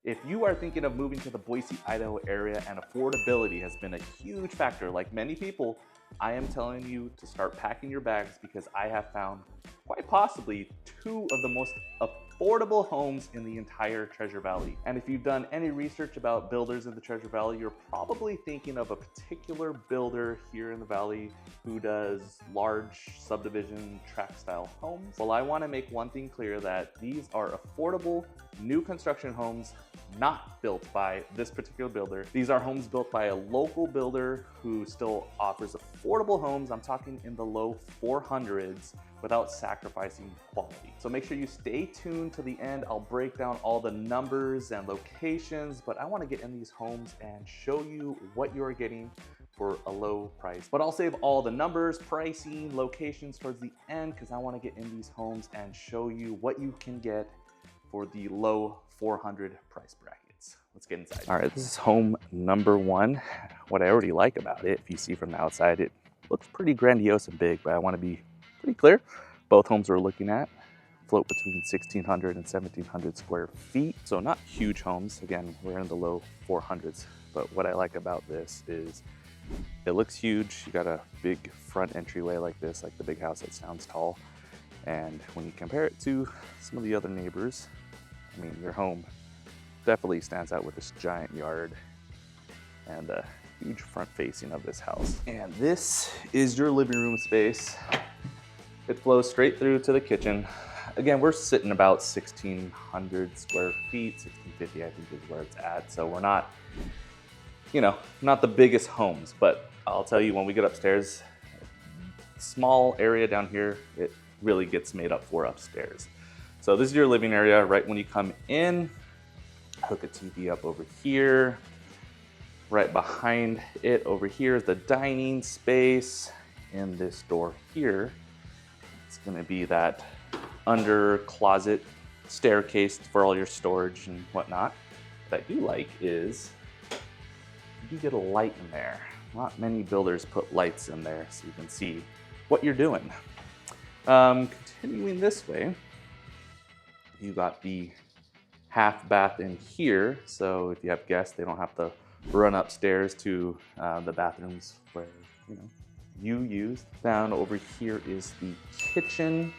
If you are thinking of moving to the Boise, Idaho area and affordability has been a huge factor, like many people, I am telling you to start packing your bags because I have found quite possibly two of the most affordable homes in the entire Treasure Valley. And if you've done any research about builders in the Treasure Valley, you're probably thinking of a particular builder here in the Valley who does large subdivision tract style homes. Well, I want to make one thing clear, that these are affordable new construction homes not built by this particular builder. These are homes built by a local builder who still offers affordable homes. I'm talking in the low 400s without sacrificing quality. So make sure you stay tuned to the end. I'll break down all the numbers and locations, but I want to get in these homes and show you what you're getting for a low price. But I'll save all the numbers, pricing, locations towards the end because I want to get in these homes and show you what you can get for the low 400 price brackets. Let's get inside. All right, this is home number one. What I already like about it, if you see from the outside, it looks pretty grandiose and big, but I want to be pretty clear. Both homes we're looking at float between 1,600 and 1,700 square feet. So not huge homes. Again, we're in the low 400s. But what I like about this is it looks huge. You got a big front entryway like this, like the big house that sounds tall. And when you compare it to some of the other neighbors, I mean, your home definitely stands out with this giant yard and a huge front facing of this house. And this is your living room space. It flows straight through to the kitchen. Again, we're sitting about 1,600 square feet, 1,650 I think is where it's at. So we're not, you know, not the biggest homes, but I'll tell you, when we get upstairs, small area down here, it really gets made up for upstairs. So this is your living area. Right when you come in, hook a TV up over here. Right behind it over here is the dining space. In this door here, it's gonna be that under closet staircase for all your storage and whatnot. What I do like is you get a light in there. Not many builders put lights in there so you can see what you're doing. Continuing this way, you got the half bath in here. So if you have guests, they don't have to run upstairs to the bathrooms where you use. Down over here is the kitchen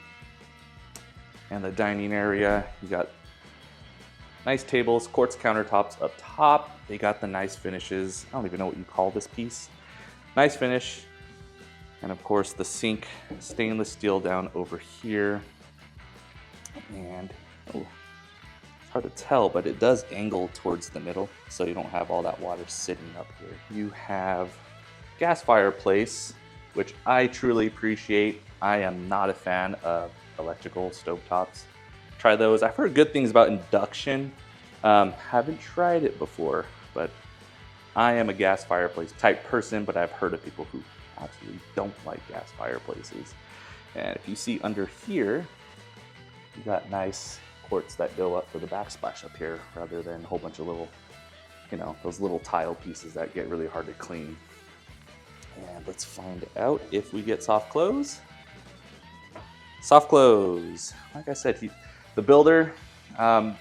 and the dining area. You got nice tables, quartz countertops up top. They got the nice finishes. I don't even know what you call this piece. Nice finish. And of course the sink, stainless steel down over here. And it's hard to tell, but it does angle towards the middle, so you don't have all that water sitting up here. You have gas fireplace, which I truly appreciate. I am not a fan of electrical stovetops. Try those. I've heard good things about induction. Haven't tried it before, but I am a gas fireplace type person, but I've heard of people who absolutely don't like gas fireplaces. And if you see under here, you got nice quartz that go up for the backsplash up here, rather than a whole bunch of little, those little tile pieces that get really hard to clean. And let's find out if we get soft close. Soft close. Like I said, the builder, the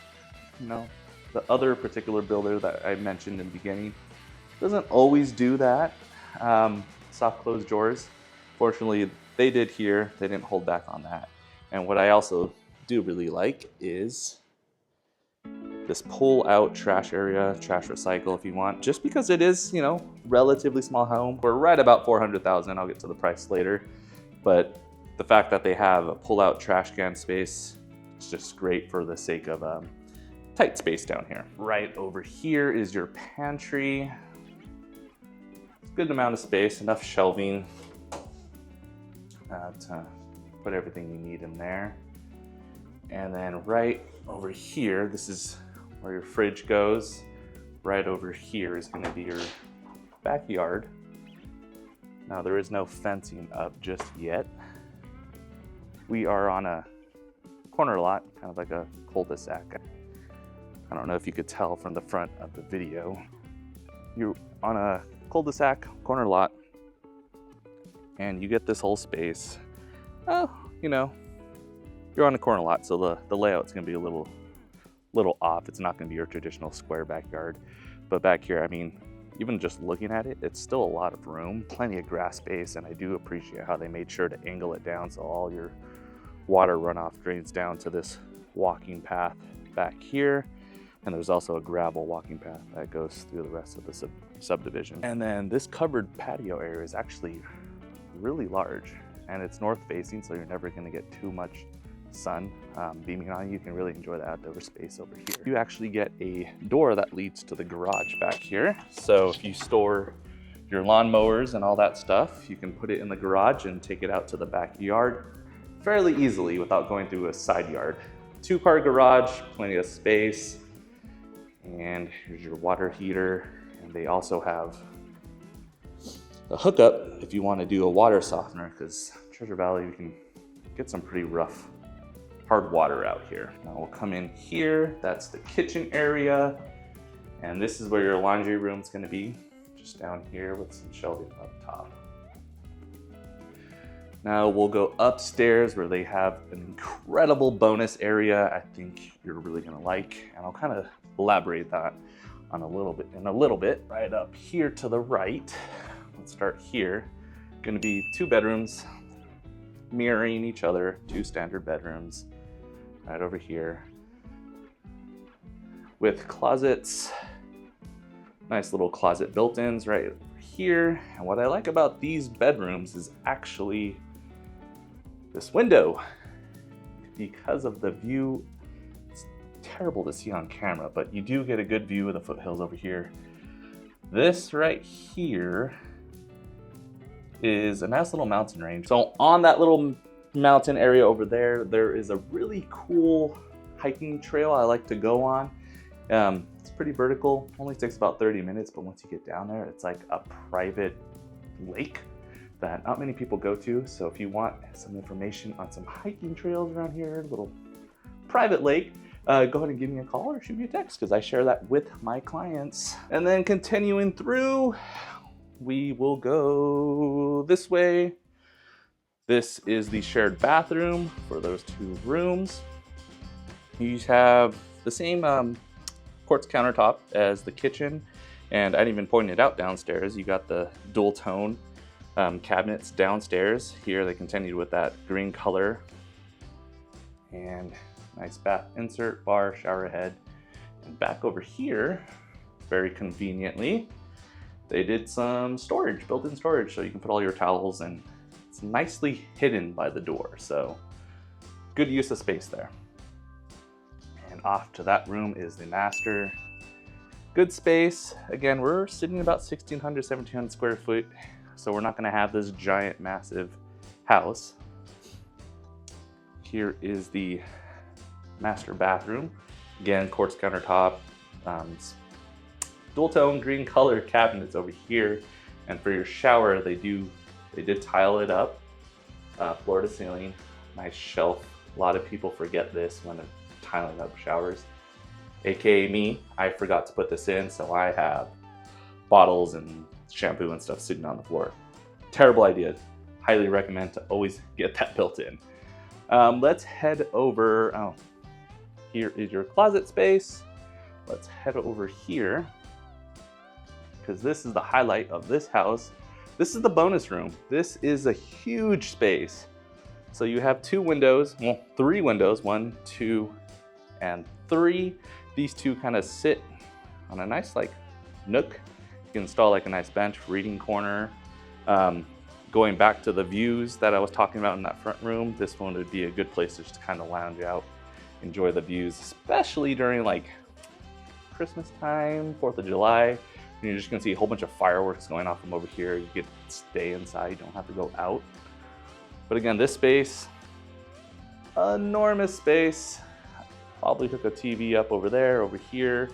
other particular builder that I mentioned in the beginning, doesn't always do that. Soft close drawers. Fortunately, they did here. They didn't hold back on that. And what I also do really like is this pull out trash area, trash recycle if you want, just because it is, relatively small home. We're right about 400,000. I'll get to the price later. But the fact that they have a pull out trash can space is just great for the sake of tight space down here. Right over here is your pantry. Good amount of space, enough shelving to put everything you need in there. And then right over here, this is where your fridge goes. Right over here is gonna be your backyard. Now there is no fencing up just yet. We are on a corner lot, kind of like a cul-de-sac. I don't know if you could tell from the front of the video. You're on a cul-de-sac corner lot and you get this whole space. Oh, you're on a corner lot, so the layout's gonna be a little little off. It's not gonna be your traditional square backyard. But back here, I mean, even just looking at it, it's still a lot of room, plenty of grass space, and I do appreciate how they made sure to angle it down so all your water runoff drains down to this walking path back here. And there's also a gravel walking path that goes through the rest of the subdivision. And then this covered patio area is actually really large, and it's north facing, so you're never gonna get too much sun beaming on you. You can really enjoy the outdoor space over here. You actually get a door that leads to the garage back here. So if you store your lawnmowers and all that stuff, you can put it in the garage and take it out to the backyard fairly easily without going through a side yard. 2-car garage, plenty of space. And here's your water heater. And they also have a hookup if you want to do a water softener, because Treasure Valley, you can get some pretty rough, hard water out here. Now we'll come in here. That's the kitchen area. And this is where your laundry room's gonna be, just down here with some shelving up top. Now we'll go upstairs where they have an incredible bonus area I think you're really gonna like. And I'll kind of elaborate that on in a little bit. Right up here to the right, let's start here. Gonna be 2 bedrooms mirroring each other, 2 standard bedrooms right over here with closets, nice little closet built-ins right over here. And what I like about these bedrooms is actually this window. Because of the view, it's terrible to see on camera, but you do get a good view of the foothills over here. This right here is a nice little mountain range. So on that little mountain area over there, there is a really cool hiking trail I like to go on. It's pretty vertical, only takes about 30 minutes, but once you get down there, it's like a private lake that not many people go to. So if you want some information on some hiking trails around here, a little private lake, go ahead and give me a call or shoot me a text, because I share that with my clients. And then continuing through, we will go this way. This is the shared bathroom for those 2 rooms. You have the same quartz countertop as the kitchen, and I didn't even point it out downstairs. You got the dual tone cabinets downstairs. Here they continued with that green color, and nice bath insert, bar, shower head. And back over here, very conveniently, they did some storage, built-in storage, so you can put all your towels, and it's nicely hidden by the door. So good use of space there. And off to that room is the master. Good space. Again, we're sitting about 1,600, 1,700 square foot. So we're not gonna have this giant, massive house. Here is the master bathroom. Again, quartz countertop, dual tone green color cabinets over here. And for your shower, they did tile it up, floor to ceiling, nice shelf. A lot of people forget this when they're tiling up showers. AKA me, I forgot to put this in, so I have bottles and shampoo and stuff sitting on the floor. Terrible idea. Highly recommend to always get that built in. Let's head over, oh, here is your closet space. Let's head over here, because this is the highlight of this house. This is the bonus room. This is a huge space. So you have 2 windows, well, 3 windows, 1, 2, and 3. These 2 kind of sit on a nice like nook. You can install like a nice bench, reading corner. Going back to the views that I was talking about in that front room, this one would be a good place to just kind of lounge out, enjoy the views, especially during like Christmas time, 4th of July. And you're just gonna see a whole bunch of fireworks going off from over here. You can stay inside, you don't have to go out. But again, this space, enormous space. Probably took a TV up over there, over here.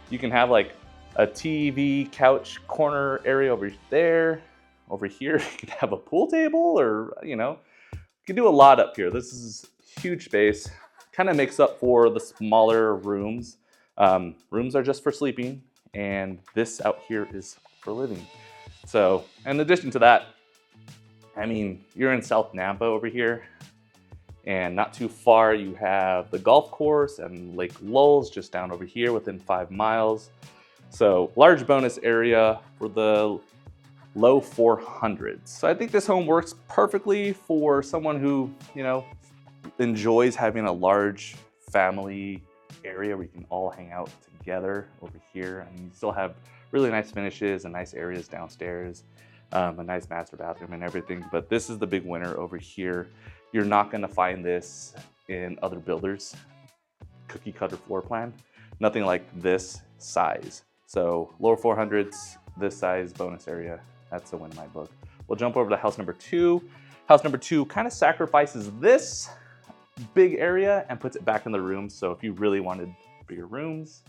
You can have like a TV couch corner area over there. Over here, you could have a pool table, or, you know, you can do a lot up here. This is huge space. Kind of makes up for the smaller rooms. Rooms are just for sleeping, and this out here is for living. So, in addition to that, I mean, you're in South Nampa over here. And not too far, you have the golf course and Lake Lulz just down over here within 5 miles. So large bonus area for the low 400s. So I think this home works perfectly for someone who, enjoys having a large family area where you can all hang out together over here. I mean, you still have really nice finishes and nice areas downstairs, a nice master bathroom and everything, but this is the big winner over here. You're not gonna find this in other builders' cookie cutter floor plan. Nothing like this size. So lower 400s, this size bonus area, that's a win in my book. We'll jump over to house number 2. House number 2 kind of sacrifices this big area and puts it back in the rooms. So if you really wanted bigger rooms,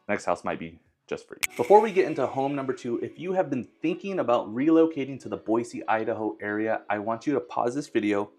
next house might be just for you. Before we get into home number 2, if you have been thinking about relocating to the Boise, Idaho area, I want you to pause this video,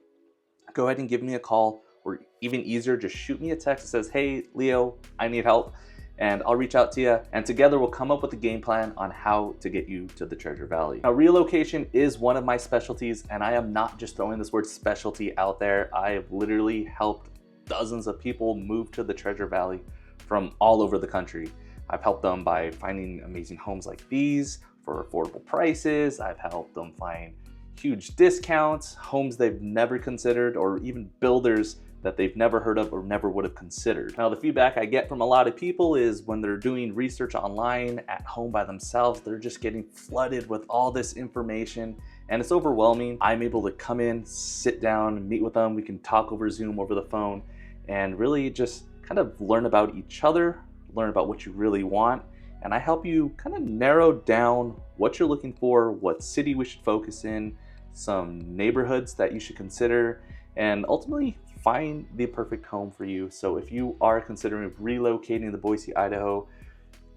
go ahead and give me a call, or even easier, just shoot me a text that says, hey, Leo, I need help. And I'll reach out to you, and together we'll come up with a game plan on how to get you to the Treasure Valley. Now, relocation is one of my specialties, and I am not just throwing this word specialty out there. I have literally helped dozens of people move to the Treasure Valley from all over the country. I've helped them by finding amazing homes like these for affordable prices. I've helped them find huge discounts, homes they've never considered, or even builders that they've never heard of or never would have considered. Now, the feedback I get from a lot of people is when they're doing research online at home by themselves, they're just getting flooded with all this information and it's overwhelming. I'm able to come in, sit down, meet with them. We can talk over Zoom, over the phone, and really just kind of learn about each other, learn about what you really want. And I help you kind of narrow down what you're looking for, what city we should focus in, some neighborhoods that you should consider, and ultimately find the perfect home for you. So if you are considering relocating to Boise, Idaho,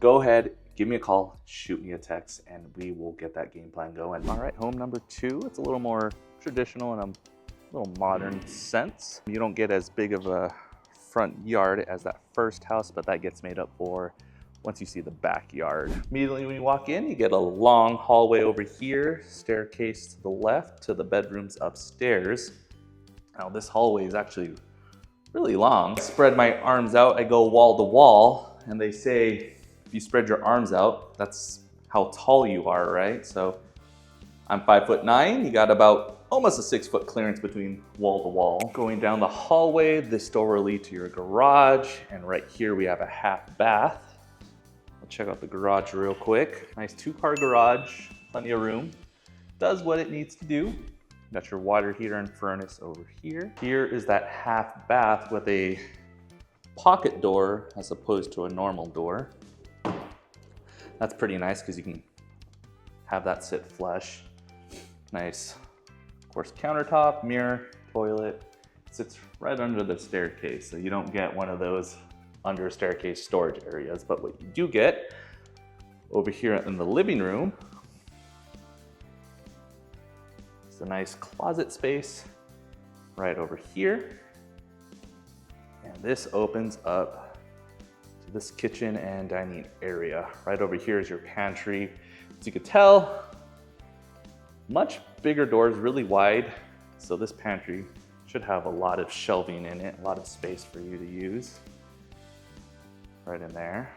go ahead, give me a call, shoot me a text, and we will get that game plan going. All right, home number 2, it's a little more traditional in a little modern sense. You don't get as big of a front yard as that first house, but that gets made up for once you see the backyard. Immediately when you walk in, you get a long hallway over here, staircase to the left to the bedrooms upstairs. Now this hallway is actually really long. Spread my arms out, I go wall to wall, and they say if you spread your arms out, that's how tall you are, right? So I'm 5'9", you got about almost a 6-foot clearance between wall to wall. Going down the hallway, this door will lead to your garage, and right here we have a half bath. I'll check out the garage real quick. Nice 2-car garage, plenty of room. Does what it needs to do. Got your water heater and furnace over here. Here is that half bath with a pocket door as opposed to a normal door. That's pretty nice because you can have that sit flush. Nice, of course, countertop, mirror, toilet. It sits right under the staircase, so you don't get one of those under staircase storage areas. But what you do get over here in the living room, a nice closet space right over here. And this opens up to this kitchen and dining area. Right over here is your pantry. As you can tell, much bigger doors, really wide. So this pantry should have a lot of shelving in it, a lot of space for you to use. Right in there.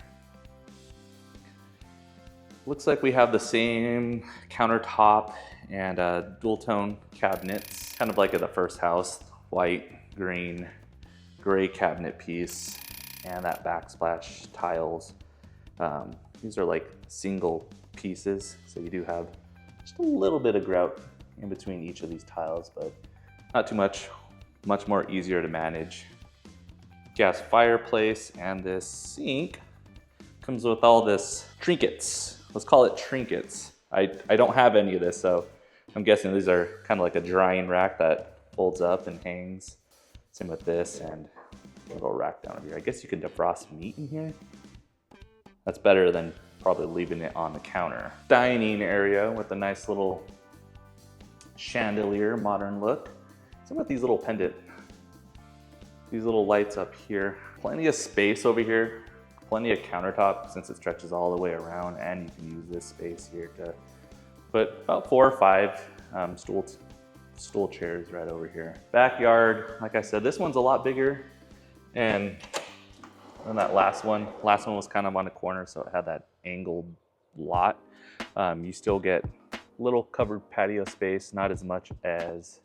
Looks like we have the same countertop and dual tone cabinets, kind of like at the first house, white, green, gray cabinet piece, and that backsplash tiles. These are like single pieces, so you do have just a little bit of grout in between each of these tiles, but not too much, much more easier to manage. Gas fireplace, and this sink comes with all this trinkets. Let's call it trinkets. I don't have any of this, so I'm guessing these are kind of like a drying rack that folds up and hangs. Same with this, and a little rack down over here. I guess you can defrost meat in here. That's better than probably leaving it on the counter. Dining area with a nice little chandelier, modern look. Same with these little pendant, these little lights up here. Plenty of space over here. Plenty of countertop since it stretches all the way around, and you can use this space here to put about 4 or 5 stools stool chairs right over here. Backyard, like I said, this one's a lot bigger, and that last one was kind of on the corner, so it had that angled lot. You still get little covered patio space, not as much as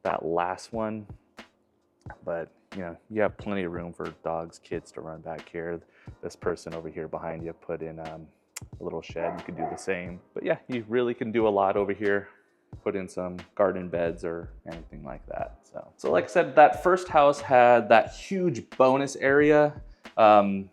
that last one, but you know, you have plenty of room for dogs, kids to run back here. This person over here behind you put in a little shed. You could do the same, but yeah, you really can do a lot over here. Put in some garden beds or anything like that. So like I said, that first house had that huge bonus area, and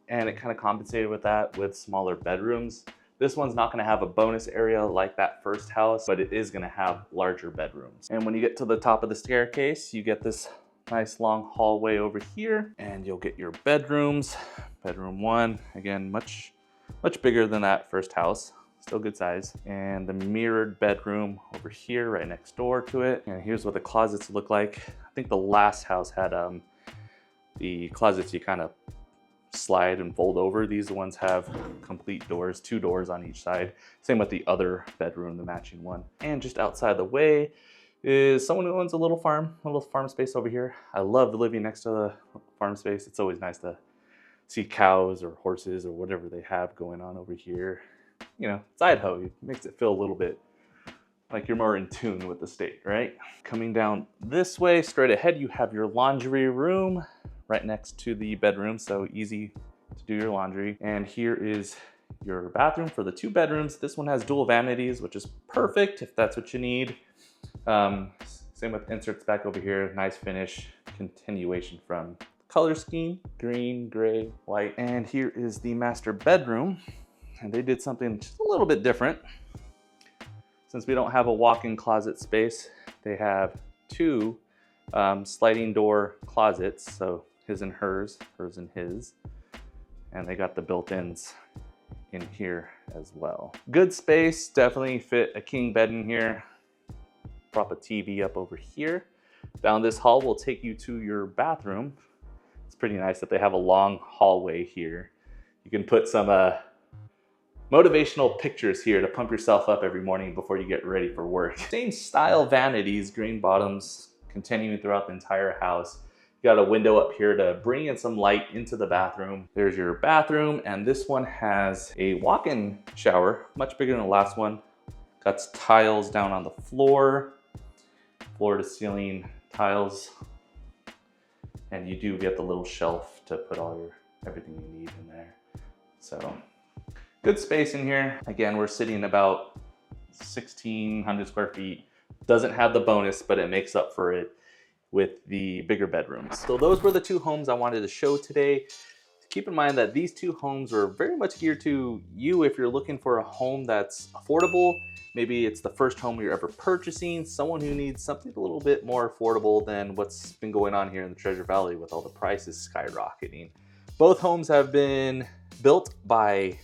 it kind of compensated with that with smaller bedrooms. This one's not going to have a bonus area like that first house, but it is going to have larger bedrooms. And when you get to the top of the staircase, you get this nice long hallway over here, and you'll get your bedrooms. Bedroom 1, again, much bigger than that first house. Still good size. And the mirrored bedroom over here right next door to it. And here's what the closets look like. I think the last house had the closets you kind of slide and fold over. These ones have complete doors, 2 doors on each side. Same with the other bedroom, the matching one. And just outside the way is someone who owns a little farm space over here. I love living next to the farm space. It's always nice to see cows or horses or whatever they have going on over here. You know, it's Idaho. It makes it feel a little bit like you're more in tune with the state, right? Coming down this way, straight ahead, you have your laundry room right next to the bedroom, so easy to do your laundry. And here is your bathroom for the 2 bedrooms. This one has dual vanities, which is perfect if that's what you need. Same with inserts back over here. Nice finish, continuation from color scheme, green, gray, white. And here is the master bedroom. And they did something just a little bit different. Since we don't have a walk-in closet space, they have 2 sliding door closets. So his and hers, hers and his. And they got the built-ins in here as well. Good space, definitely fit a king bed in here. Prop a TV up over here. Down this hall will take you to your bathroom. It's pretty nice that they have a long hallway here. You can put some motivational pictures here to pump yourself up every morning before you get ready for work. Same style vanities, green bottoms, continuing throughout the entire house. You got a window up here to bring in some light into the bathroom. There's your bathroom, and this one has a walk-in shower, much bigger than the last one. Got tiles down on the floor to ceiling tiles. And you do get the little shelf to put everything you need in there. So good space in here. Again, we're sitting about 1,600 square feet. Doesn't have the bonus, but it makes up for it with the bigger bedrooms. So those were the 2 homes I wanted to show today. Keep in mind that these 2 homes are very much geared to you if you're looking for a home that's affordable. Maybe it's the first home you're ever purchasing, someone who needs something a little bit more affordable than what's been going on here in the Treasure Valley with all the prices skyrocketing. Both homes have been built by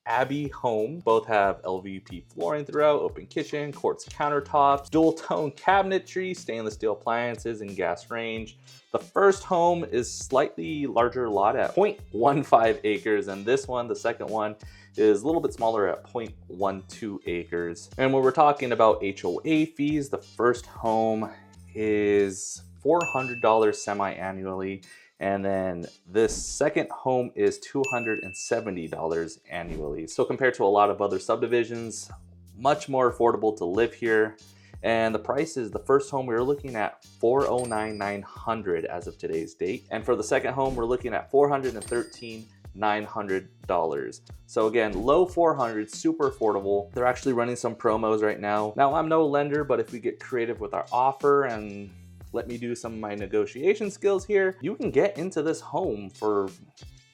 Abbey Home. Both have LVP flooring throughout, open kitchen, quartz countertops, dual tone cabinetry, stainless steel appliances, and gas range. The first home is slightly larger lot at 0.15 acres, and this one, the second one, is a little bit smaller at 0.12 acres. And when we're talking about HOA fees, the first home is $400 semi-annually. And then this second home is $270 annually. So compared to a lot of other subdivisions, much more affordable to live here. And the price is, the first home we were looking at $409,900 as of today's date. And for the second home, we're looking at $413,900. So again, low 400s, super affordable. They're actually running some promos right now. Now, I'm no lender, but if we get creative with our offer and let me do some of my negotiation skills here, you can get into this home for,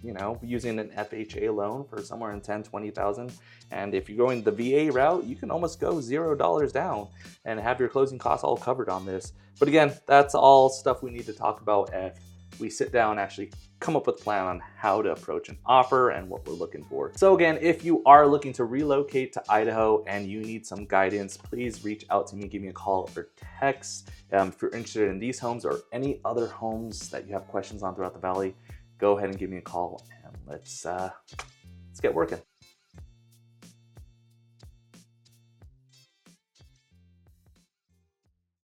you know, using an FHA loan for somewhere in 10, 20,000. And if you're going the VA route, you can almost go $0 down and have your closing costs all covered on this. But again, that's all stuff we need to talk about if we sit down and actually come up with a plan on how to approach an offer and what we're looking for. So again, if you are looking to relocate to Idaho and you need some guidance, please reach out to me, give me a call or text. If you're interested in these homes or any other homes that you have questions on throughout the valley, go ahead and give me a call and let's get working.